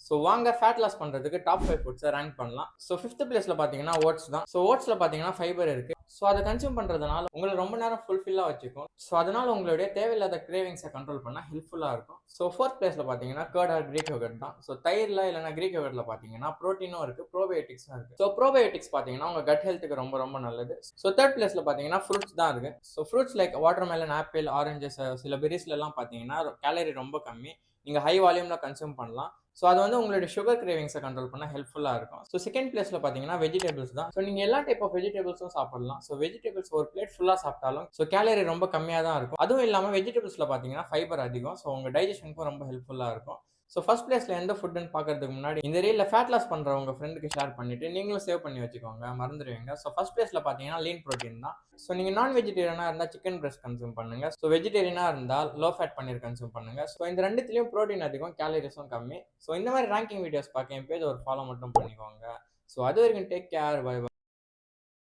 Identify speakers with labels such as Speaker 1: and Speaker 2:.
Speaker 1: So வாங்க fat loss பண்ணுறதுக்கு top 5 ஃபுட்ஸை rank பண்ணலாம். ஸோ 5th பிளேஸில் பார்த்தீங்கன்னா ஓட்ஸ் தான். ஸோ ஓட்ஸில் பார்த்தீங்கன்னா ஃபைபர் இருக்குது. ஸோ அதை கன்சியூம் பண்ணுறதுனால உங்களை ரொம்ப நேரம் ஃபுல்ஃபில்லாக வச்சுக்கும். ஸோ அதனால் உங்களுடைய தேவையில்லாத கிரேவிங்ஸை கண்ட்ரோல் பண்ண ஹெல்ப்ஃபுல்லாக இருக்கும். ஸோ 4th பிளேஸில் பார்த்தீங்கன்னா கர்ட் ஆர் கிரீக் யோகர்ட் தான். ஸோ தயிரில் இல்லைனா கிரீக் யோகர்ட்டில் பார்த்தீங்கன்னா ப்ரோட்டீனும் இருக்குது, ப்ரோபயோட்டிக்ஸும் இருக்குது. ஸோ ப்ரோபயோட்டிக்ஸ் பார்த்தீங்கன்னா உங்கள் கட் ஹெல்த்துக்கு ரொம்ப ரொம்ப நல்லது. ஸோ 3rd பிளேஸில் பார்த்தீங்கன்னா ஃப்ரூட்ஸ் தான் இருக்குது. So fruits like watermelon, apple, oranges, சில பெரிஸ்லாம் பார்த்தீங்கன்னா கேலரி ரொம்ப கம்மி. நீங்கள் ஹை வால்யூமில் கன்சியூம் பண்ணலாம். ஸோ அது வந்து உங்களுடைய சுகர் கிரேவிங்ஸை கண்ட்ரோல் பண்ண ஹெல்ப்ஃபுல்லாக இருக்கும். ஸோ செகண்ட் பிளேஸில் பார்த்தீங்கன்னா வெஜிடபிள்ஸ் தான். ஸோ நீங்கள் எல்லா டைப் ஆஃப் வெஜிடபிள்ஸும் சாப்பிடலாம். ஸோ வெஜிடபிள்ஸ் ஒரு பிளேட் ஃபுல்லாக சாப்பிட்டாலும் ஸோ கேலரி ரொம்ப கம்மியாக தான் இருக்கும். அதுவும் இல்லாமல் வெஜிடபிள்ஸில் பார்த்தீங்கன்னா ஃபைபர் அதிகம். ஸோ உங்கள் டைஜஷனுக்கும் ரொம்ப ஹெல்ப்ஃபுல்லாக இருக்கும். ஸோ ஃபர்ஸ்ட் பிளேஸில் எந்த ஃபுட்டுன்னு பார்க்கறதுக்கு முன்னாடி இந்த ரீலில் ஃபேட் லாஸ் பண்ணுற உங்கள் ஃப்ரெண்டுக்கு ஷேர் பண்ணிவிட்டு நீங்களும் சேவ் பண்ணி வச்சுக்கோங்க, மறந்துடுவீங்க. ஸோ ஃபர்ஸ்ட் பிளேஸில் பார்த்தீங்கன்னா லீன் ப்ரோட்டீன் தான். ஸோ நீங்கள் நான் வெஜிடேரியனாக இருந்தால் சிக்கன் பிரெஸ்ட் கன்சியூம் பண்ணுங்கள். ஸோ வெஜிடேரியனாக இருந்தால் லோ ஃபேட் பன்னீர் கன்சியூம் பண்ணுங்கள். ஸோ இந்த ரெண்டுத்துலேயும் ப்ரோட்டீன் அதிகம், கேலரிஸும் கம்மி. ஸோ இந்த மாதிரி ரேங்கிங் வீடியோஸ் பார்க்க என் பேஜ் ஒரு ஃபாலோ மட்டும் பண்ணிக்கோங்க. ஸோ அது வரைக்கும் டேக் கேர், பை.